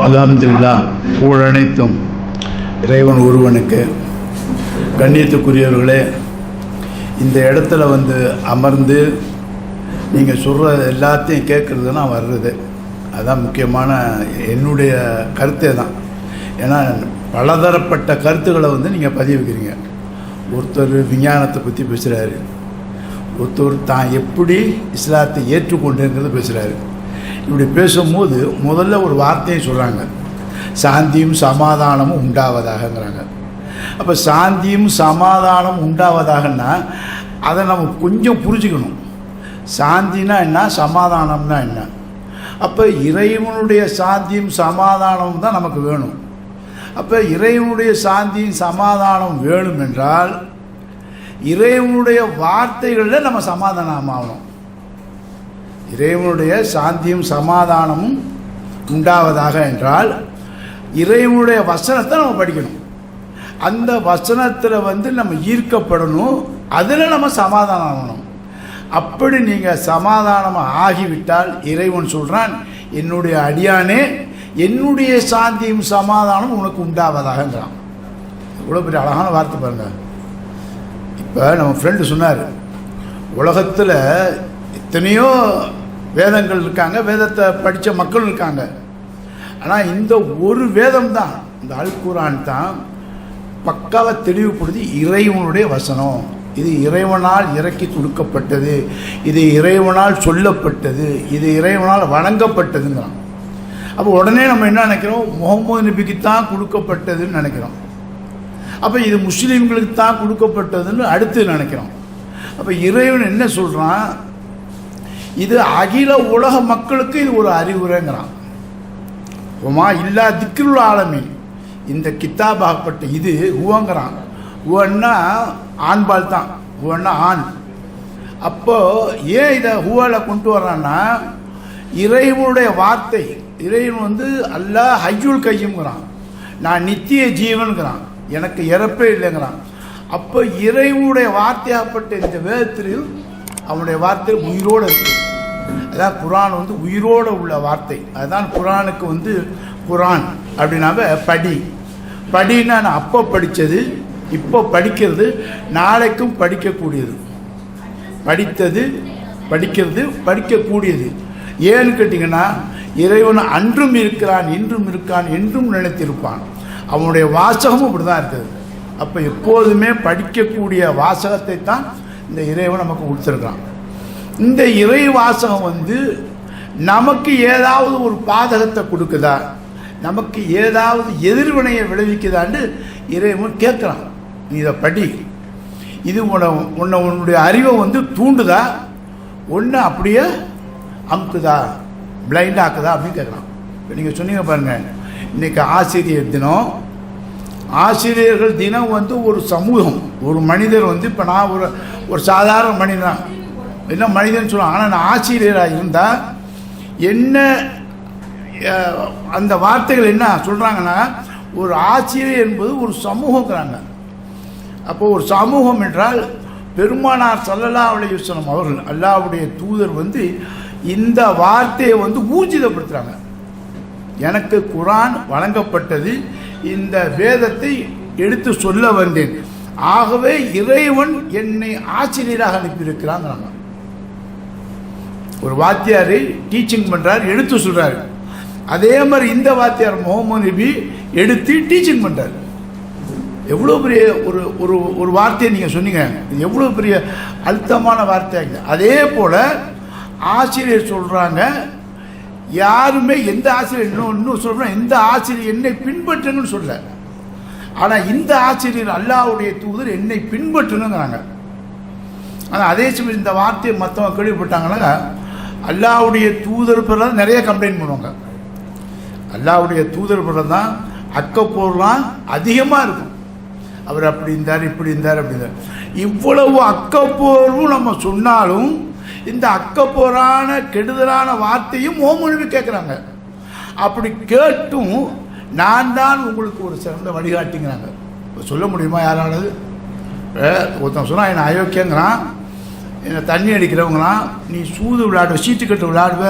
அல்ஹம்துலில்லாஹ், புகழனைத்தும் இறைவன் ஒருவனுக்கு. கண்ணியத்துக்குரியவர்களே, இந்த இடத்துல வந்து அமர்ந்து நீங்கள் சொல்கிற எல்லாத்தையும் கேட்குறதுனா வர்றது அதுதான் முக்கியமான என்னுடைய கருத்தே தான். ஏன்னா பலதரப்பட்ட கருத்துக்களை வந்து நீங்கள் பதிவுக்கிறீங்க. ஒருத்தர் விஞ்ஞானத்தை பற்றி பேசுகிறாரு, ஒருத்தர் தான் எப்படி இஸ்லாத்தை ஏற்றுக்கொண்டுங்கிறது பேசுகிறாரு. இப்படி பேசும்போது முதல்ல ஒரு வார்த்தையை சொல்கிறாங்க, சாந்தியும் சமாதானமும் உண்டாவதாகங்கிறாங்க. அப்போ சாந்தியும் சமாதானம் உண்டாவதாகன்னா அதை நம்ம கொஞ்சம் புரிஞ்சுக்கணும். சாந்தினா என்ன, சமாதானம்னா என்ன? அப்போ இறைவனுடைய சாந்தியும் சமாதானமும் தான் நமக்கு வேணும். அப்போ இறைவனுடைய சாந்தியும் சமாதானம் வேணும் என்றால் இறைவனுடைய வார்த்தைகளில் நம்ம சமாதானம் ஆகணும். இறைவனுடைய சாந்தியும் சமாதானமும் உண்டாவதாக என்றால் இறைவனுடைய வசனத்தை நம்ம படிக்கணும். அந்த வசனத்தில் வந்து நம்ம ஈர்க்கப்படணும், அதில் நம்ம சமாதானம் ஆகணும். அப்படி நீங்கள் சமாதானமாக ஆகிவிட்டால் இறைவன் சொல்கிறான், என்னுடைய அடியானே என்னுடைய சாந்தியும் சமாதானம் உனக்கு உண்டாவதாகங்கிறான். இவ்வளோ பெரிய அழகான வார்த்தை பாருங்கள். இப்போ நம்ம ஃப்ரெண்டு சொன்னார், உலகத்தில் எத்தனையோ வேதங்கள் இருக்காங்க, வேதத்தை படித்த மக்கள் இருக்காங்க. ஆனால் இந்த ஒரு வேதம் தான், இந்த அல் குர்ஆன் தான் பக்காவை தெளிவுபடுத்தி இறைவனுடைய வசனம், இது இறைவனால் இறக்கி கொடுக்கப்பட்டது, இது இறைவனால் சொல்லப்பட்டது, இது இறைவனால் வழங்கப்பட்டதுங்கிறான். அப்போ உடனே நம்ம என்ன நினைக்கிறோம், முகமது நபிக்கு தான் கொடுக்கப்பட்டதுன்னு நினைக்கிறோம். அப்போ இது முஸ்லீம்களுக்கு தான் கொடுக்கப்பட்டதுன்னு அடுத்து நினைக்கிறோம். அப்போ இறைவன் என்ன சொல்கிறான், இது அகில உலக மக்களுக்கு இது ஒரு அறிவுரைங்கிறான். உமா இல்லா திக்ருல் ஆலமீன், இந்த கித்தாபாகப்பட்ட இது ஹுவங்கிறான். ஹுவன்னா ஆண்பால் தான், ஹுவன்னா ஆண். அப்போ ஏன் இதை ஹுவால கொண்டு வர்றான்னா, இறைவனுடைய வார்த்தை, இறைவன் வந்து அல்லாஹ் ஹய்யுல் கையும்ங்கிறான், நான் நித்திய ஜீவன்கிறான், எனக்கு இறப்பே இல்லைங்கிறான். அப்போ இறைவனுடைய வார்த்தையாகப்பட்ட இந்த வேதத்தில் அவனுடைய வார்த்தை உயிரோடு இருக்கு. அதான் குரான் வந்து உயிரோடு உள்ள வார்த்தை. அதுதான் குரானுக்கு வந்து குரான் அப்படின்னாவே படி. படின்னா நான் அப்போ படித்தது, இப்போ படிக்கிறது, நாளைக்கும் படிக்கக்கூடியது. படித்தது, படிக்கிறது, படிக்கக்கூடியது. ஏன்னு கேட்டிங்கன்னா, இறைவன் அன்றும் இருக்கிறான், இன்றும் இருக்கான், என்றும் நினைத்திருப்பான். அவனுடைய வாசகமும் இப்படி தான் இருக்குது. அப்போ எப்போதுமே படிக்கக்கூடிய வாசகத்தை தான் இந்த இறைவன் நமக்கு கொடுத்துருக்கான். இந்த இறை வாசகம் வந்து நமக்கு ஏதாவது ஒரு பாதகத்தை கொடுக்குதா, நமக்கு ஏதாவது எதிர்வினையை விளைவிக்குதான்னு இறைவன் கேட்குறான். நீ இதை படி, இது உன்னுடைய அறிவை வந்து தூண்டுதா, ஒன்று அப்படியே அமுக்குதா, பிளைண்ட் ஆக்குதா அப்படின்னு கேட்குறான். இப்போ நீங்கள் சொன்னீங்க பாருங்கள், இன்றைக்கி ஆசிரியர் தினம். ஆசிரியர்கள் தினம் வந்து ஒரு சமூகம், ஒரு மனிதர் வந்து, இப்போ நான் ஒரு சாதாரண மனிதன் என்ன மனிதன் சொல்லுவான். ஆனால் நான் ஆசிரியராக இருந்தால் என்ன அந்த வார்த்தைகள் என்ன சொல்கிறாங்கன்னா, ஒரு ஆசிரியர் என்பது ஒரு சமூகங்கிறாங்க. அப்போது ஒரு சமூகம் என்றால் பெருமானார் ஸல்லல்லாஹு அலைஹி வஸல்லம் அவர்கள், அல்லாஹ்வுடைய தூதர் வந்து இந்த வார்த்தையை வந்து ஊர்ஜிதப்படுத்துகிறாங்க. எனக்கு குர்ஆன் வழங்கப்பட்டது, இந்த வேதத்தை எடுத்து சொல்ல வந்தேன், ஆகவே இறைவன் என்னை ஆசிரியராக அனுப்பியிருக்கிறாங்கிறாங்க. ஒரு வாத்தியார் டீச்சிங் பண்ணுறார், எடுத்து சொல்கிறார். அதே மாதிரி இந்த வாத்தியார் முகமது நபி எடுத்து டீச்சிங் பண்ணுறார். எவ்வளோ பெரிய ஒரு ஒரு ஒரு வார்த்தையை நீங்கள் சொன்னீங்க, இது எவ்வளோ பெரிய அழுத்தமான வார்த்தையாங்க. அதே போல் ஆசிரியர் சொல்கிறாங்க, யாருமே எந்த ஆசிரியர் இன்னும் சொல்கிறோம், எந்த ஆசிரியர் என்னை பின்பற்றுங்கன்னு சொல்ல, ஆனால் இந்த ஆசிரியர் அல்லாஹ்வுடைய தூதர் என்னை பின்பற்றுங்கிறாங்க. ஆனால் அதே சமயம் இந்த வார்த்தையை மற்றவங்க கேள்விப்பட்டாங்கன்னா அல்லாஹ்வுடைய தூதர் பிறகு நிறைய கம்ப்ளைண்ட் பண்ணுவாங்க. அல்லாஹ்வுடைய தூதர் பிறகு தான் அக்கப்போர்லாம் அதிகமாக இருக்கும். அவர் அப்படி இருந்தார், இப்படி இருந்தார், அப்படி இருந்தார். இவ்வளவு அக்கப்போர்வும் நம்ம சொன்னாலும் இந்த அக்கப்போரான கெடுதலான வார்த்தையும் முகமது கேட்குறாங்க. அப்படி கேட்டும் நான் தான் உங்களுக்கு ஒரு சிறந்த வழிகாட்டிங்கிறாங்க. இப்போ சொல்ல முடியுமா யாரானது? ஒருத்தன் சொன்னால் என்னை அயோக்கியங்கிறான், என்னை தண்ணி அடிக்கிறவங்களாம், நீ சூது விளையாடுவ, சீட்டு கட்டு விளையாடுவ,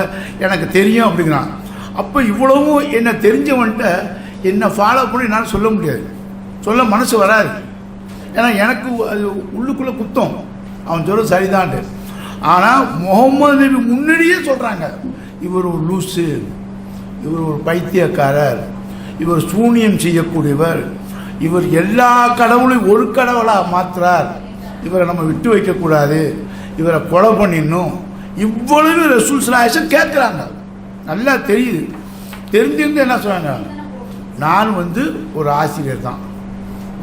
எனக்கு தெரியும் அப்படிங்கிறான். அப்போ இவ்வளவும் என்ன தெரிஞ்சவன்ட்ட என்னை ஃபாலோ பண்ணி என்னால் சொல்ல முடியாது, சொல்ல மனசு வராது. ஏன்னா எனக்கு அது உள்ளுக்குள்ளே குத்தம், அவன் சொல்ல சரிதான்ட்டு. ஆனால் முகமது நபி முன்னாடியே சொல்கிறாங்க, இவர் ஒரு லூஸு, இவர் ஒரு பைத்தியக்காரர், இவர் சூனியம் செய்யக்கூடியவர், இவர் எல்லா கடவுளையும் ஒரு கடவுளாக மாற்றுறார், இவரை நம்ம விட்டு வைக்கக்கூடாது, இவரை கொலை பண்ணிடணும். இவ்வளவு ரசூல் ஸல்லல்லாஹு அலைஹி வஸல்லம் கேட்குறாங்க. நல்லா தெரியுது. தெரிஞ்சிருந்து என்ன சொன்னாங்க, நான் ஒரு ஆசிரியர் தான்,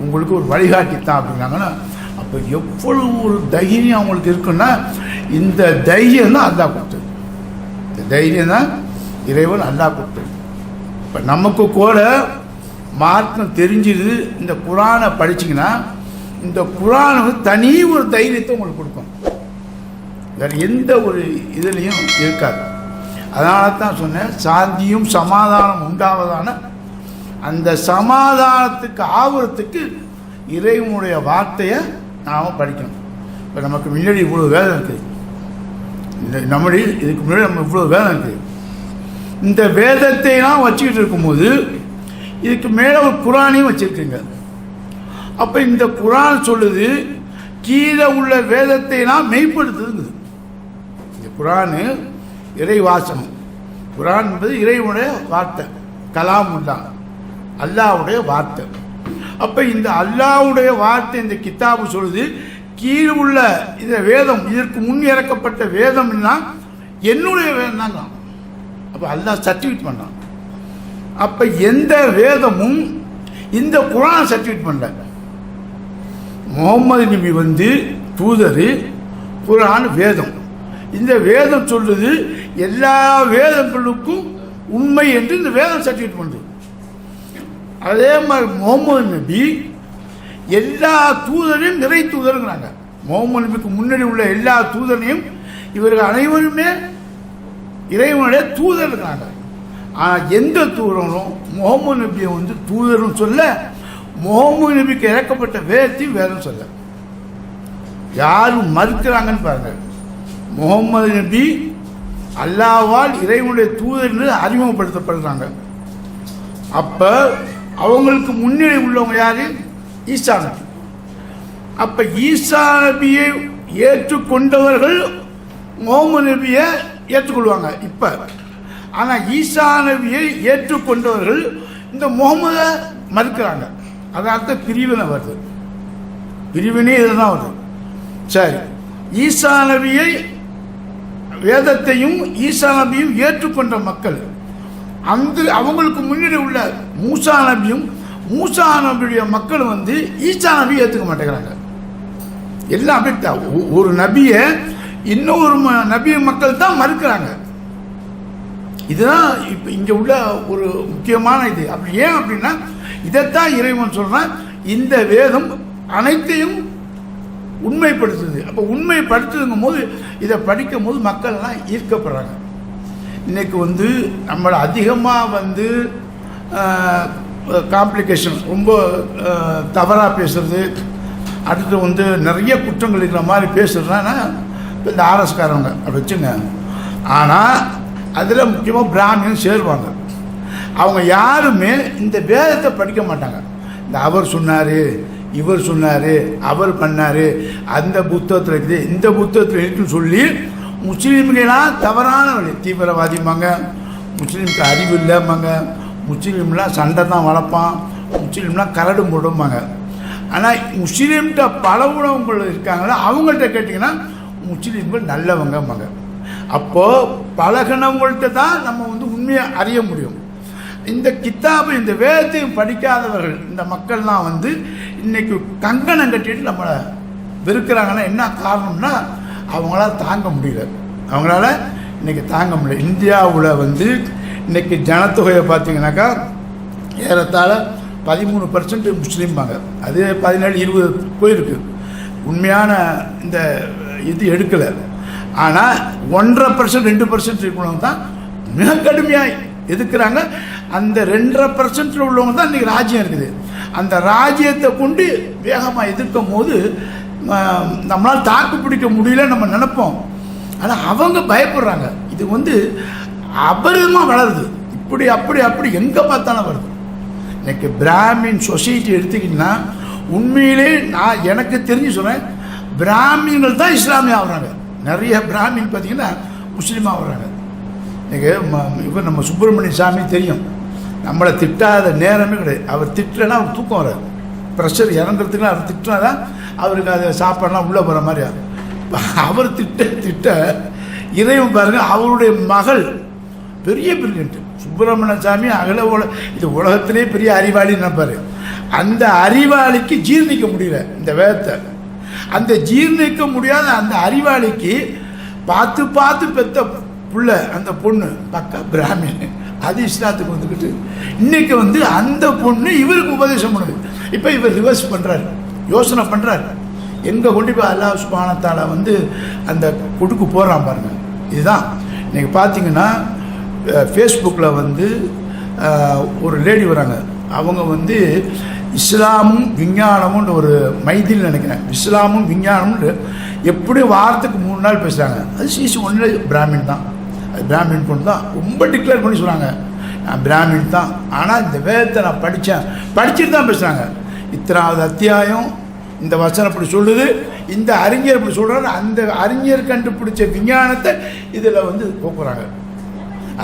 உங்களுக்கு ஒரு வழிகாட்டி தான் அப்படின்னாங்கன்னா, அப்போ எவ்வளவு ஒரு தைரியம் அவங்களுக்கு இருக்குன்னா, இந்த தைரியம் தான் அல்லாஹ் கொடுத்தது. இந்த தைரியம் தான் இறைவன் அல்லாஹ் கொடுத்தது. இப்போ நமக்கு கூட மார்க்கம் தெரிஞ்சிது. இந்த குரானை படிச்சிங்கன்னா இந்த குரான் தனி ஒரு தைரியத்தை உங்களுக்கு கொடுக்கும், வேறு எந்த ஒரு இதுலேயும் இருக்காது. அதனால தான் சொன்னேன், சாந்தியும் சமாதானம் உண்டாவதான அந்த சமாதானத்துக்கு ஆவறதுக்கு இறைவனுடைய வார்த்தையை நாம் படிக்கணும். இப்போ நமக்கு முன்னாடி இவ்வளோ வேலை இருக்குது, நம்முடைய இதுக்கு முன்னாடி நம்ம இவ்வளோ வேலை இருக்குது. இந்த வேதத்தைலாம் வச்சுக்கிட்டு இருக்கும்போது இதுக்கு மேலே ஒரு குரானையும் வச்சுருக்குங்க. அப்போ இந்த குரான் சொல்லுது, கீழே உள்ள வேதத்தைலாம் மெய்ப்படுத்துதுங்குது. இந்த குரானு இறைவாசனம், குரான் என்பது இறைவனுடைய வார்த்தை, கலாமுல்லா, அல்லாஹ்வுடைய வார்த்தை. அப்போ இந்த அல்லாஹ்வுடைய வார்த்தை இந்த கித்தாபு சொல்லுது, கீழே உள்ள இந்த வேதம், இதற்கு முன் இறக்கப்பட்ட வேதம்னா என்னுடைய வேதம் தாங்க. அப்போ அல்லாஹ் சர்டிஃபிகேட் பண்ணான். அப்போ எந்த வேதமும் இந்த குரான் சர்டிஃபிகேட் பண்ணல. முகமது நபி தூதர், குரான் வேதம். இந்த வேதம் சொல்லுது எல்லா வேதங்களுக்கும் உண்மை என்று இந்த வேதம் சர்டிஃபிகேட் பண்ணுது. அதே மாதிரி முகமது நபி எல்லா தூதரையும் நிறை தூதருங்கிறாங்க. முகமது நபிக்கு முன்னாடி உள்ள எல்லா தூதரையும் இவர்கள் அனைவருமே இறைவனுடைய தூதர் இருக்கிறாங்க. ஆனால் எந்த தூதரும் முகமது நபியை தூதரும் சொல்ல, முகமது நபிக்கு இறக்கப்பட்ட வேதத்தையும் வேதம் சொல்ல. யாரும் மறுக்கிறாங்கன்னு பாருங்க. முகமது நபி அல்லாஹ்வால் இறைவனுடைய தூதர் என்று அறிமுகப்படுத்தப்படுறாங்க. அப்ப அவங்களுக்கு முன்னாடி உள்ளவங்க யாரு? ஈசா நபி. அப்ப ஈசா நபியை ஏற்றுக்கொண்டவர்கள் முகமது நபியை ஏற்றுக்கொள்வாங்க இப்ப. ஆனா ஈசா நபியை ஏற்றுக்கொண்டவர்கள் இந்த முகமதை மறுக்கிறாங்க. அதனால பிரிவினை வருது. பிரிவினை இதுதான் வருது. சரி, ஈசா நபியை வேதத்தையும் ஈசா நபியும் ஏற்றுக்கொண்ட மக்கள், அந்த அவங்களுக்கு முன்னாடி உள்ள மூசா நபியும் மூசா நபியுடைய மக்கள் ஈசா நபியை ஏற்றுக்க மாட்டேங்கிறாங்க. எல்லாம் அப்படித்தான். ஒரு நபியை இன்னொரு நபிய மக்கள் தான் மறுக்கிறாங்க. இதுதான் இப்போ இங்கே உள்ள ஒரு முக்கியமான இது. அப்படி ஏன் அப்படின்னா, இதைத்தான் இறைவன் சொல்றான், இந்த வேதம் அனைத்தையும் உண்மைப்படுத்துது. அப்போ உண்மைப்படுத்துதுங்கும் போது இதை படிக்கும் போது மக்கள் எல்லாம் ஈர்க்கப்படுறாங்க. இன்னைக்கு நம்மளை அதிகமாக காம்ப்ளிகேஷன், ரொம்ப தவறாக பேசுறது, அடுத்து நிறைய குற்றங்கள் இருக்கிற மாதிரி பேசுறதுனா இந்த ஆர்எஸ்காரவங்க அப்படி வச்சுங்க. ஆனால் அதில் முக்கியமாக பிராமியன் சேருவாங்க. அவங்க யாருமே இந்த வேதத்தை படிக்க மாட்டாங்க. இந்த அவர் சொன்னார், இவர் சொன்னார், அவர் பண்ணார், அந்த புத்தகத்தில் இருக்குது, இந்த புத்தகத்தில் இருக்குன்னு சொல்லி முஸ்லீம்களாம் தவறான வழி, தீவிரவாதிம்பாங்க, முஸ்லீமுக்கு அறிவு இல்லைம்பாங்க, முஸ்லீம்லாம் சண்டை தான் வளர்ப்பான், முஸ்லீம்லாம் கரடு போடும்பாங்க. ஆனால் முஸ்லீம்கிட்ட பல உணவுகள் இருக்காங்களா, அவங்கள்ட்ட கேட்டிங்கன்னா முஸ்லீம்கள் நல்லவங்கம்பாங்க. அப்போது பழகினவங்கள்ட்ட தான் நம்ம உண்மையை அறிய முடியும். இந்த கித்தாபு, இந்த வேதத்தையும் படிக்காதவர்கள், இந்த மக்கள்லாம் இன்னைக்கு கங்கணம் கட்டிட்டு நம்மளை வெறுக்கிறாங்கன்னா என்ன காரணம்னா, அவங்களால தாங்க முடியல. அவங்களால இன்னைக்கு தாங்க முடியல. இந்தியாவில் இன்னைக்கு ஜனத்தொகையை பார்த்தீங்கன்னாக்கா ஏறத்தாழ 13% முஸ்லீம்பாங்க. அது 17-20 போயிருக்கு. உண்மையான இந்த இது எடுக்கலை. ஆனால் 1.5% 2% இருக்கிறவங்க தான் மிக கடுமையாக எதிர்க்கிறாங்க. அந்த 2.5% உள்ளவங்க தான் இன்றைக்கி ராஜ்யம் இருக்குது. அந்த ராஜ்யத்தை கொண்டு வேகமாக எதிர்க்கும் போது நம்மளால் தாக்கு பிடிக்க முடியல நம்ம நினைப்போம். ஆனால் அவங்க பயப்படுறாங்க. இது அபரிதமாக வளருது. இப்படி அப்படி அப்படி எங்கே பார்த்தாலும் வருது. இன்னைக்கு பிராமின் சொசைட்டி எடுத்துக்கிட்டிங்கன்னா உண்மையிலே நான் எனக்கு தெரிஞ்சு சொல்கிறேன், பிராமின்கள் தான் இஸ்லாமிய ஆகுறாங்க. நிறைய பிராமின் பார்த்தீங்கன்னா முஸ்லீமாக ஆகுறாங்க. இன்றைக்கி இவர் நம்ம சுப்பிரமணிய சாமி தெரியும், நம்மளை திட்டாத நேரமே கிடையாது. அவர் திட்டலைன்னா அவர் தூக்கம் வராது, ப்ரெஷர் இறங்குறதுக்குலாம் அவர் திட்டினா தான் அவருக்கு அது சாப்பாடெலாம் உள்ளே போகிற மாதிரி. அவர் திட்ட இறைவன் பாருங்கள், அவருடைய மகள் பெரிய பிரில்லியன்ட்டு சுப்பிரமணிய சாமி இது உலகத்திலே பெரிய அறிவாளின்னு நினைப்பார். அந்த அறிவாளிக்கு ஜீர்ணிக்க முடியல இந்த வேதத்தை. அந்த ஜீர்ணிக்க முடியாத அந்த அறிவாளிக்கு பார்த்து பார்த்து பெத்த புள்ள அந்த பொண்ணு பக்கா பிராமின், அது இஸ்லாத்துக்கு வந்துக்கிட்டு இன்னைக்கு அந்த பொண்ணு இவருக்கு உபதேசம் பண்ணுது. இப்போ இவர் ரிவர்ஸ் பண்ணுறாரு, யோசனை பண்ணுறாரு, எங்கே கொண்டு போய் அல்லாஹ் சுப்ஹானஹு வ தஆலா அந்த கொடுக்கு போடுறான் பாருங்க. இதுதான் இன்னைக்கு பார்த்தீங்கன்னா ஃபேஸ்புக்கில் ஒரு லேடி வராங்க, அவங்க இஸ்லாமும் விஞ்ஞானமும் ஒரு மைதில் நினைக்கிறேன், இஸ்லாமும் விஞ்ஞானம்னு எப்படி வாரத்துக்கு 3 நாள் பேசுகிறாங்க. அது சிசி ஒன்று பிராமின் தான், அது பிராமின் பொண்ணு தான் ரொம்ப டிக்ளேர் பண்ணி சொல்கிறாங்க, நான் பிராமின் தான். ஆனால் இந்த வேதத்தை நான் படிச்சுட்டு தான் பேசுகிறாங்க. இத்தனாவது அத்தியாயம் இந்த வசனம் இப்படி சொல்லுது, இந்த அறிஞர் இப்படி சொல்கிறாரு, அந்த அறிஞர் கண்டுபிடிச்ச விஞ்ஞானத்தை இதில் போக்குறாங்க.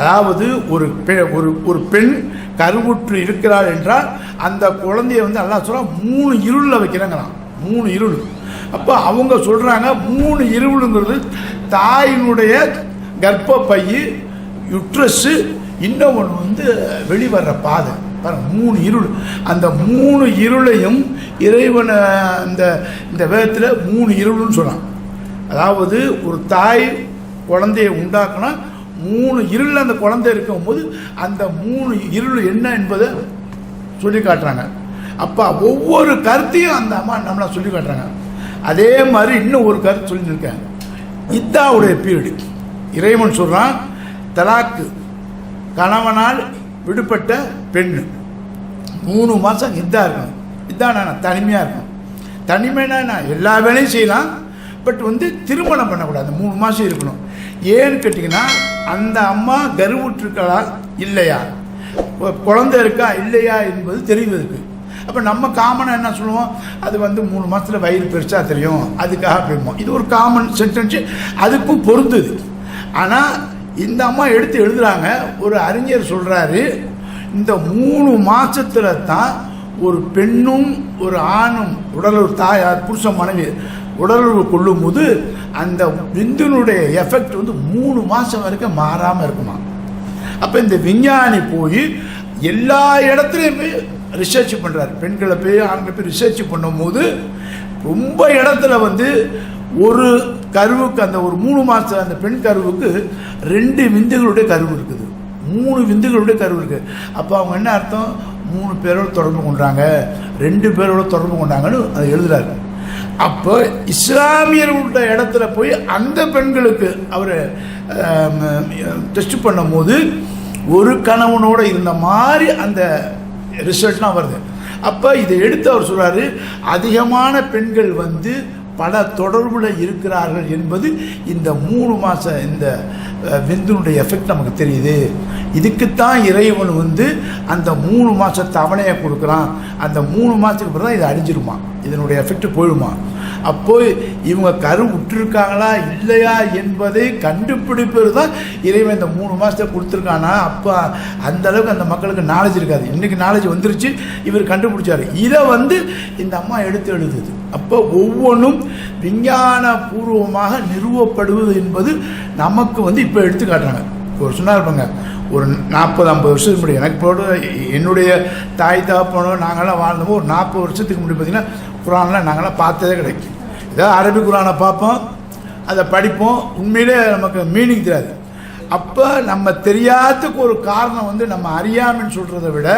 அதாவது ஒரு பெண் கருவுற்று இருக்கிறாள் என்றால் அந்த குழந்தைய அல்லாஹ் சொல்ல 3 இருளில் வைக்கிறாங்களாம், 3 இருள். அப்போ அவங்க சொல்கிறாங்க 3 இருளுங்கிறது தாயினுடைய கர்ப்பப்பை, யுட்ரஸு, இன்னொன்று வெளிவர்ற பாதை. 3 இருள். அந்த 3 இருளையும் இறைவனை இந்த வேதத்தில் 3 இருள்னு சொன்னான். அதாவது ஒரு தாய் குழந்தையை உண்டாக்குனா 3 இருளில் அந்த குழந்தை இருக்கும்போது அந்த 3 இருள் என்ன என்பதை சொல்லி காட்டுறாங்க. அப்போ ஒவ்வொரு கருத்தையும் அந்த அம்மா நம்மளை சொல்லி காட்டுறாங்க. அதே மாதிரி இன்னும் ஒரு கருத்து சொல்லியிருக்கேன், இத்தாவுடைய பீரியடு. இறைவன் சொல்கிறான், தலாக்கு கணவனால் விடுபட்ட பெண்ணு 3 மாதம் இதாக இருக்கணும். இதான் நான் தனிமையாக இருக்கணும். தனிமைனா நான் எல்லா வேலையும் செய்யலாம், பட் திருமணம் பண்ணக்கூடாது, 3 மாதம் இருக்கணும். ஏன்னு கேட்டிங்கன்னா அந்த அம்மா கருவுற்றிருக்கா இல்லையா, குழந்தை இருக்கா இல்லையா என்பது தெரிவதற்கு. அப்போ நம்ம காமனாக என்ன சொல்லுவோம், அது 3 மாதத்தில் வயிறு பெருசாக தெரியும், அதுக்காக அப்படிமோ. இது ஒரு காமன் சென்டென்ஸு, அதுக்கும் பொருந்துது. ஆனால் இந்த அம்மா எடுத்து எழுதுகிறாங்க, ஒரு அறிஞர் சொல்கிறாரு, இந்த 3 மாதத்தில் தான் ஒரு பெண்ணும் ஒரு ஆணும் உடலுறவு, தாயார் புருஷன் மனைவி உடலுறவு கொள்ளும் போது அந்த விந்துனுடைய எஃபெக்ட் 3 மாதம் வரைக்கும் மாறாமல் இருக்குமா. அப்போ இந்த விஞ்ஞானி போய் எல்லா இடத்துலையுமே ரிசர்ச் பண்ணுறாரு, பெண்களை போய் ஆண்களை போய் ரிசர்ச் பண்ணும்போது ரொம்ப இடத்துல ஒரு கருவுக்கு அந்த ஒரு 3 மாதம் அந்த பெண் கருவுக்கு 2 விந்துகளுடைய கருவு இருக்குது, 3 விந்துகளுடைய கருவு இருக்குது. அப்போ அவங்க என்ன அர்த்தம், 3 பேரோட தொடர்பு கொண்டாங்க, 2 பேரோட தொடர்பு கொண்டாங்கன்னு அதை எழுதுறாரு. அப்போ இஸ்லாமியர்களுடைய இடத்துல போய் அந்த பெண்களுக்கு அவர் டெஸ்ட் பண்ணும்போது ஒரு கணவனோடு இருந்த மாதிரி அந்த ரிசல்ட்லாம் வருது. அப்போ இதை எடுத்து அவர் சொல்கிறாரு, அதிகமான பெண்கள் பல தொடர்புல இருக்கிறார்கள் என்பது இந்த 3 மாதம் இந்த விந்துனுடைய எஃபெக்ட் நமக்கு தெரியுது. இதுக்குத்தான் இறைவன் அந்த 3 மாதம் தவணையை கொடுக்குறான். அந்த 3 மாதத்துக்கு பிறகு தான் இது அழிஞ்சிருமா, இதனுடைய எஃபெக்ட் போயிடுமா. அப்போ இவங்க கரு விட்டுருக்காங்களா இல்லையா என்பதை கண்டுபிடிப்பது தான் இறைவன் இந்த 3 மாதத்தை கொடுத்துருக்கானா. அப்போ அந்த அளவுக்கு அந்த மக்களுக்கு நாலேஜ் இருக்காது. இன்றைக்கி நாலேஜ் வந்துருச்சு, இவர் கண்டுபிடிச்சாரு. இதை இந்த அம்மா எடுத்து எழுதுது. அப்போ ஒவ்வொன்றும் விஞ்ஞான பூர்வமாக நிறுவப்படுவது என்பது நமக்கு இப்போ எடுத்து காட்டுறாங்க. ஒரு சொன்னா இருப்பாங்க, ஒரு 40-50 வருஷத்துக்கு முன்னாடி எனக்கு போட என்னுடைய தாய் தகப்பனோ நாங்கள்லாம் வாழ்ந்தப்போ ஒரு 40 வருஷத்துக்கு முன்னாடி பார்த்திங்கன்னா குரான்லாம் நாங்கள்லாம் பார்த்ததே கிடைக்கும். ஏதாவது அரபி குரானை பார்ப்போம், அதை படிப்போம், உண்மையிலே நமக்கு மீனிங் தெரியாது. அப்போ நம்ம தெரியாததுக்கு ஒரு காரணம் நம்ம அறியாமைன்னு சொல்கிறத விட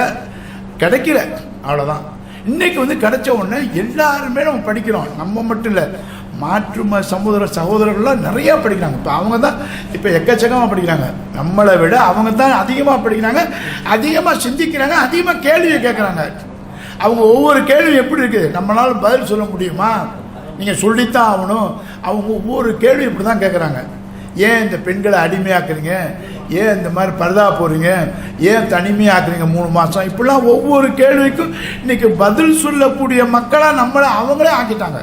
கிடைக்கல, அவ்வளோதான். இன்றைக்கி கிடைச்ச உடனே எல்லாருமே நம்ம படிக்கிறோம். நம்ம மட்டும் இல்லை, மாற்று சகோதரர்கள்லாம் நிறையா படிக்கிறாங்க. இப்போ அவங்க தான் இப்போ எக்கச்சக்கமாக படிக்கிறாங்க. நம்மளை விட அவங்க தான் அதிகமாக படிக்கிறாங்க, அதிகமாக சிந்திக்கிறாங்க, அதிகமாக கேள்வியை கேட்குறாங்க. அவங்க ஒவ்வொரு கேள்வியும் எப்படி இருக்குது, நம்மளால் பதில் சொல்ல முடியுமா, நீங்கள் சொல்லித்தான் ஆகணும். அவங்க ஒவ்வொரு கேள்வியும் இப்படி தான் கேட்குறாங்க. ஏன் இந்த பெண்களை அடிமையாக்குறீங்க, ஏன் இந்த மாதிரி பரதா போகிறீங்க, ஏன் தனிமையாக்குறீங்க 3 மாதம், இப்படிலாம் ஒவ்வொரு கேள்விக்கும் இன்றைக்கி பதில் சொல்லக்கூடிய மக்களாக நம்மளை அவங்களே ஆக்கிட்டாங்க.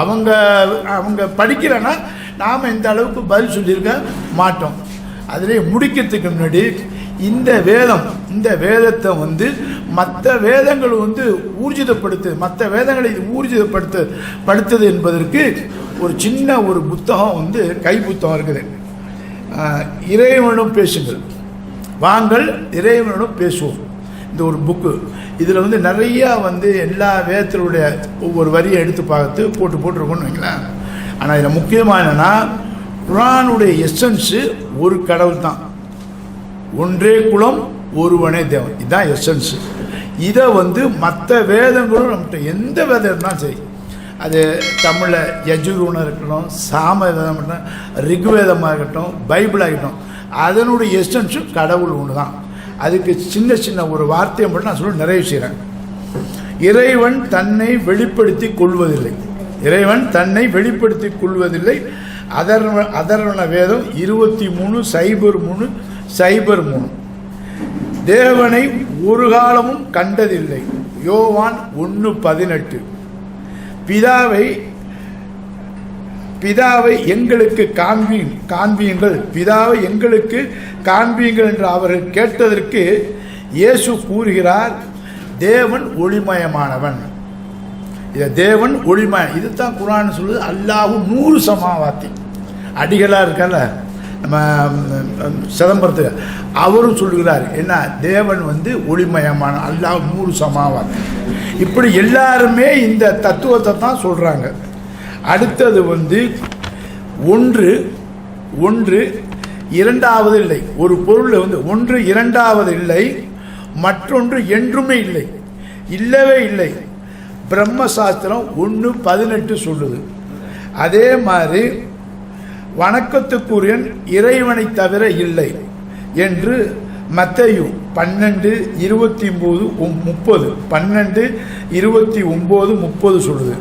அவங்க படிக்கிறேன்னா நாம் இந்த அளவுக்கு பதில் சொல்லியிருக்க மாட்டோம். அதிலே முடிக்கிறதுக்கு முன்னாடி இந்த வேதத்தை வந்து மற்ற வேதங்கள் வந்து மற்ற வேதங்களை ஊர்ஜிதப்படுத்துது என்பதற்கு ஒரு சின்ன ஒரு புத்தகம் வந்து கை புத்தகம் இருக்குது. இறைவனும் பேசுங்கள், வாங்கள் இறைவனும் பேசுவோம். இந்த ஒரு புக்கு இதில் வந்து நிறையா வந்து எல்லா வேதத்தினுடைய ஒவ்வொரு வரியை எடுத்து பார்த்து போட்டுருக்கோன்னு வைங்களேன். ஆனால் இதில் முக்கியமாக என்னென்னா குர்ஆனுடைய எசன்ஸு ஒரு கடவுள் தான், ஒன்றே குலம் ஒருவனே தேவன், இதுதான் எசன்ஸு. இதை வந்து மற்ற வேதங்களும் நம்மகிட்ட எந்த வேதம் இருந்தாலும் சரி, அது தமிழில் யஜுர்வேதம் இருக்கட்டும், சாம வேதம் இருக்கட்டும், ரிக்வேதமாக இருக்கட்டும், பைபிளாக இருக்கட்டும், அதனுடைய எசன்ஸும் கடவுள் ஒன்று தான். அதுக்கு சின்ன சின்ன ஒரு வார்த்தையை மட்டும் நான் சொல்லி நிறைவு செய்கிறேன். இறைவன் தன்னை வெளிப்படுத்தி கொள்வதில்லை. அதர்வண வேதம் 23:3:3. தேவனை ஒரு காலமும் கண்டதில்லை. யோவான் 1:18. பிதாவை எங்களுக்கு காண்பியுங்கள், பிதாவை எங்களுக்கு காண்பியுங்கள் என்று அவர்கள் கேட்டதற்கு இயேசு கூறுகிறார், தேவன் ஒளிமயமானவன். தேவன் ஒளிமயம், இதுதான் குர்ஆன் சொல்லுது. அல்லாஹ் 100 சமாவாத்தி அடிகளாக இருக்கல நம்ம சிதம்பரத்தில், அவரும் சொல்லுகிறார் என்ன, தேவன் வந்து ஒளிமயமான, அல்லாஹ் 100 சமாவாத்தி. இப்படி எல்லாருமே இந்த தத்துவத்தை தான் சொல்கிறாங்க. அடுத்தது வந்து ஒன்று இரண்டாவது இல்லை. ஒரு பொருள் வந்து ஒன்று இரண்டாவது இல்லை, மற்றொன்று என்றுமே இல்லை, இல்லவே இல்லை. பிரம்மசாஸ்திரம் 1:18 சொல்லுது. அதே மாதிரி வணக்கத்துக்குரியன் இறைவனை தவிர இல்லை என்று மத்தேயு 12:29 சொல்லுது.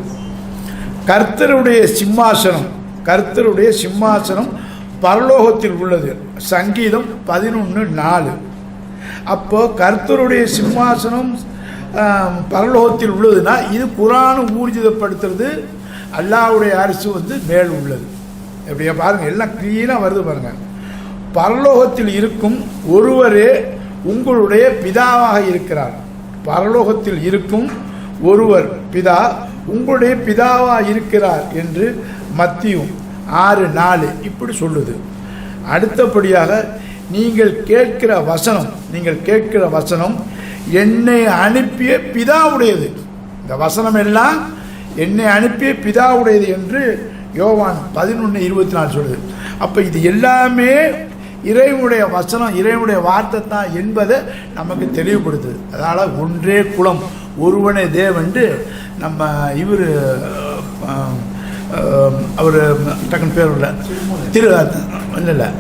கர்த்தருடைய சிம்மாசனம் பரலோகத்தில் உள்ளது. சங்கீதம் 11:4. அப்போ கர்த்தருடைய சிம்மாசனம் பரலோகத்தில் உள்ளதுன்னா இது குர்ஆன் ஊர்ஜிதப்படுத்துறது. அல்லாஹ்வுடைய அரசு வந்து மேல் உள்ளது. எப்படியா பாருங்க, எல்லாம் கிளீனாக வருது பாருங்க. பரலோகத்தில் இருக்கும் ஒருவரே உங்களுடைய பிதாவாக இருக்கிறார். பரலோகத்தில் இருக்கும் ஒருவர் பிதா உங்களுடைய பிதாவாக இருக்கிறார் என்று மத்தேயு 6:4 இப்படி சொல்லுது. அடுத்தபடியாக நீங்கள் கேட்கிற வசனம் என்னை அனுப்பிய பிதாவுடையது. இந்த வசனம் எல்லாம் என்னை அனுப்பிய பிதாவுடையது என்று யோவான் 11:24 சொல்லுது. அப்போ இது எல்லாமே இறைவனுடைய வசனம், இறைவனுடைய வார்த்தை தான் என்பதை நமக்கு தெளிவுபடுத்துது. அதனால் ஒன்றே குலம் ஒருவனே தேவன்ட்டு நம்ம அவர் டக்குன்னு பேர் இல்லை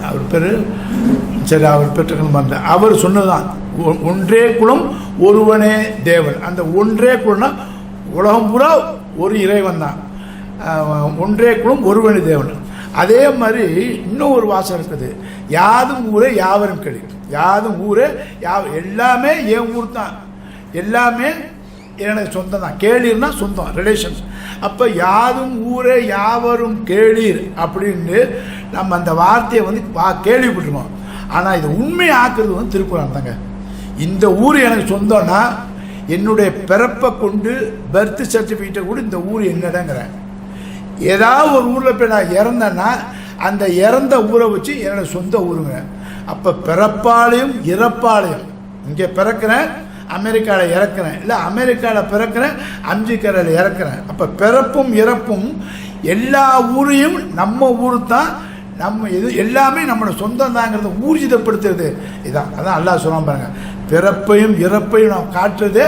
அவர் பேர் சரி, அவர் பெற்றக்கணும் வந்த அவர் சொன்னதுதான் ஒன்றே குலம் ஒருவனே தேவன். அந்த ஒன்றே குலம்னா உலகம் பூரா ஒரு இறைவன் தான், ஒன்றே குலம் ஒருவனே தேவன். அதே மாதிரி இன்னும் ஒரு வாசம் இருக்குது, யாதும் ஊரே யாவரும் கேளு. யாதும் ஊரே எல்லாமே என் ஊர் தான், எல்லாமே எனக்கு சொந்தம் தான். கேளீர்னா சொந்தம், ரிலேஷன்ஸ். அப்போ யாதும் ஊரே யாவரும் கேளீர் அப்படின்னு நம்ம அந்த வார்த்தையை வந்து கேள்விப்பட்டிருக்கோம். ஆனால் இது உண்மை ஆக்குறது வந்து திருக்குறள் தாங்க. இந்த ஊர் எனக்கு சொந்தம்னா என்னுடைய பிறப்பை கொண்டு பர்த் சர்டிஃபிகேட்டை கூட இந்த ஊர் என்னடங்கிறேன். ஏதாவது ஒரு ஊரில் போய் நான் இறந்தேன்னா அந்த இறந்த ஊரை வச்சு என்னோட சொந்த ஊருங்க. அப்போ பிறப்பாலையும் இறப்பாலையும், இங்கே பிறக்கிறேன் அமெரிக்காவில் இறக்குறேன், இல்லை அமெரிக்காவில் பிறக்கிறேன் அம்ஜிக்கரையில் இறக்குறேன். அப்போ பிறப்பும் இறப்பும் எல்லா ஊரையும் நம்ம ஊர் தான், நம்ம இது எல்லாமே நம்மளோட சொந்தம் தாங்கிறத ஊர்ஜிதப்படுத்துறது இதான். அதான் அல்லாஹ் சொல்ல பாருங்க, பிறப்பையும் இறப்பையும் நாம் காட்டுறது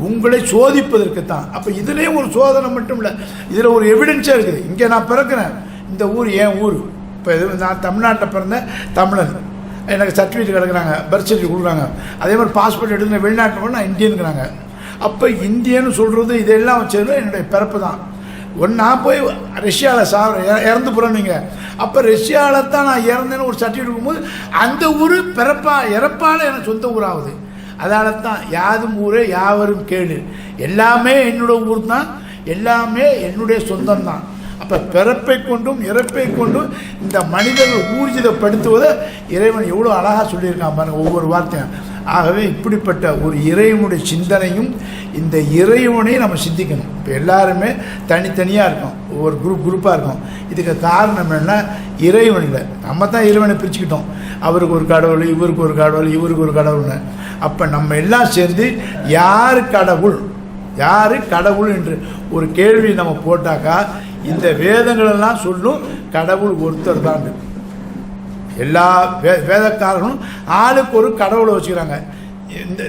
உங்களை சோதிப்பதற்கு தான். அப்போ இதுலேயும் ஒரு சோதனை மட்டும் இல்லை, இதில் ஒரு எவிடன்ஸாக இருக்குது. இங்கே நான் பிறக்கிறேன், இந்த ஊர் என் ஊர். இப்போ நான் தமிழ்நாட்டில் பிறந்தேன், தமிழன், எனக்கு சர்டிஃபிகேட் கிடக்குறாங்க, பர்த் சர்டிஃபிகேட் கொடுக்குறாங்க. அதே மாதிரி பாஸ்போர்ட் எடுத்து வெளிநாட்டில் போனால் நான் இந்தியனுங்கிறாங்க. அப்போ இந்தியன்னு சொல்கிறது இதெல்லாம் வச்சது என்னுடைய பிறப்பு தான். நான் போய் ரஷ்யாவில் இறந்து போகிறேன்னீங்க, அப்போ ரஷ்யாவில் தான் நான் இறந்தேன்னு ஒரு சர்டிஃபிகேட் இருக்கும்போது அந்த ஊர் இறப்பால் எனக்கு சொந்த ஊராகுது. அதனால தான் யாதும் ஊரே யாவரும் கேளு, எல்லாமே என்னோட ஊர் தான், எல்லாமே என்னுடைய சொந்தம் தான். அப்போ பிறப்பை கொண்டும் இறப்பை கொண்டும் இந்த மனிதர்கள் ஊர்ஜிதப்படுத்துவதை இறைவன் எவ்வளோ அழகாக சொல்லியிருக்கான் பாருங்கள் ஒவ்வொரு வார்த்தையும். ஆகவே இப்படிப்பட்ட ஒரு இறைவனுடைய சிந்தனையும் இந்த இறைவனையும் நம்ம சிந்திக்கணும். இப்போ எல்லாருமே தனித்தனியாக இருக்கோம், ஒவ்வொரு குரூப்பாக இருக்கும். இதுக்கு காரணம் என்ன? இறைவன் இல்லை, நம்ம தான் இறைவனை பிரிச்சுக்கிட்டோம். அவருக்கு ஒரு கடவுள், இவருக்கு ஒரு கடவுள், இவருக்கு ஒரு கடவுள்னு. அப்போ நம்ம எல்லாம் சேர்ந்து யார் கடவுள் என்று ஒரு கேள்வி நம்ம போட்டாக்கா இந்த வேதங்களெல்லாம் சொல்லும் கடவுள் ஒருத்தர் தான். எல்லா வேதக்காரர்களும் ஆளுக்கு ஒரு கடவுளை வச்சுக்கிறாங்க.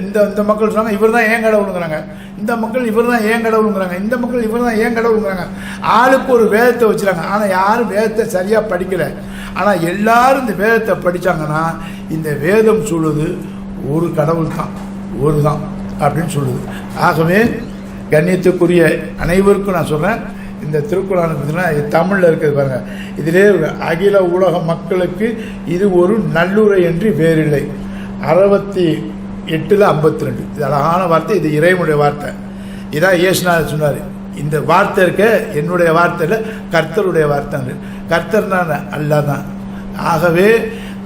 இந்த மக்கள் சொன்னாங்க இவர் தான் ஏன் கடவுளுங்கிறாங்க, இந்த மக்கள் இவர் தான் ஏன் கடவுளுங்கிறாங்க, இந்த மக்கள் இவர் தான் ஏன் கடவுளுங்கிறாங்க. ஆளுக்கு ஒரு வேதத்தை வச்சுருக்காங்க. ஆனால் யாரும் வேதத்தை சரியாக படிக்கலை. ஆனால் எல்லாரும் இந்த வேதத்தை படித்தாங்கன்னா இந்த வேதம் சொல்லுது ஒரு கடவுள் தான், ஒரு தான் அப்படின்னு சொல்லுது. ஆகவே கண்ணியத்துக்குரிய அனைவருக்கும் நான் சொல்கிறேன், இந்த திருக்குறான் பார்த்தீங்கன்னா தமிழில் இருக்கிறது பாருங்கள், இதிலே அகில உலக மக்களுக்கு இது ஒரு நல்லுரை என்று வேறில்லை. 68:52 இது அழகான வார்த்தை, இது இறைவனுடைய வார்த்தை. இதான் இயேசுநாதர் சொன்னார். இந்த வார்த்தை இருக்க என்னுடைய வார்த்தை இல்லை, கர்த்தருடைய வார்த்தை. கர்த்தர்னா அல்லாஹ் தான். ஆகவே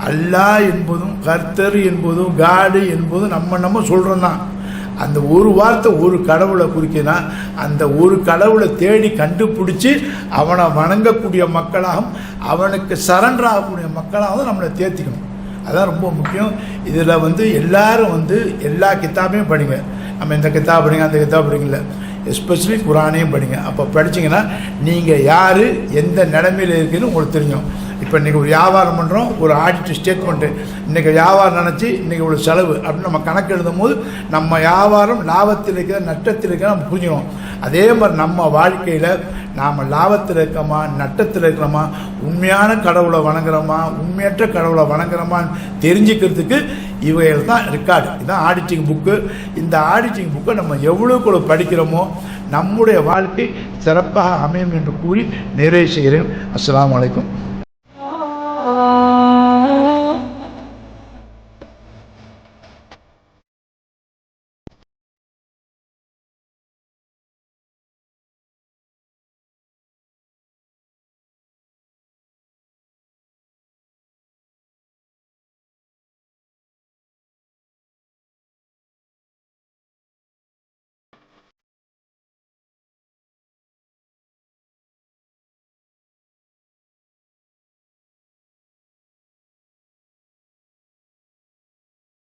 அல்லாஹ் என்பதும் கர்த்தர் என்பதும் காடு என்பதும் நம்ம சொல்கிறோம் தான். அந்த ஒரு வார்த்தை ஒரு கடவுளை குறிக்கினா அந்த ஒரு கடவுளை தேடி கண்டுபிடிச்சி அவனை வணங்கக்கூடிய மக்களாகவும் அவனுக்கு சரண்டர் ஆகக்கூடிய மக்களாகவும் நம்மளை தேர்த்திக்கணும். அதுதான் ரொம்ப முக்கியம். இதில் எல்லாரும் எல்லா கித்தாபையும் படிங்க. நம்ம இந்த கித்தாப் படிங்க அந்த கித்தாப் படிக்கல, எஸ்பெஷலி குரானையும் படிங்க. அப்போ படிச்சிங்கன்னா நீங்கள் யார் எந்த நிலைமையில் இருக்குதுன்னு உங்களுக்கு தெரியும். இப்போ இன்றைக்கி ஒரு வியாபாரம் பண்ணுறோம், ஒரு ஆடிட் ஸ்டேட்மெண்ட்டு, இன்றைக்கி வியாபாரம் நினச்சி இன்றைக்கி ஒரு செலவு அப்படின்னு நம்ம கணக்கு எழுதும் போது நம்ம வியாபாரம் லாபத்தில் இருக்கிற நட்டத்தில் இருக்கிற நம்ம புரிஞ்சுக்கணும். அதே மாதிரி நம்ம வாழ்க்கையில் நாம் லாபத்தில் இருக்கிறோமா நட்டத்தில் இருக்கிறோமா, உண்மையான கடவுளை வணங்குறோமா உண்மையற்ற கடவுளை வணங்குறோமான்னு தெரிஞ்சுக்கிறதுக்கு இவைகள் தான் ரெக்கார்டு. இதுதான் ஆடிட்டிங் புக்கு. இந்த ஆடிட்டிங் புக்கை நம்ம எவ்வளோக்குள்ள படிக்கிறோமோ நம்முடைய வாழ்க்கை சிறப்பாக அமையும் என்று கூறி நிறைவு செய்கிறேன். அஸ்ஸலாமு அலைக்கும்.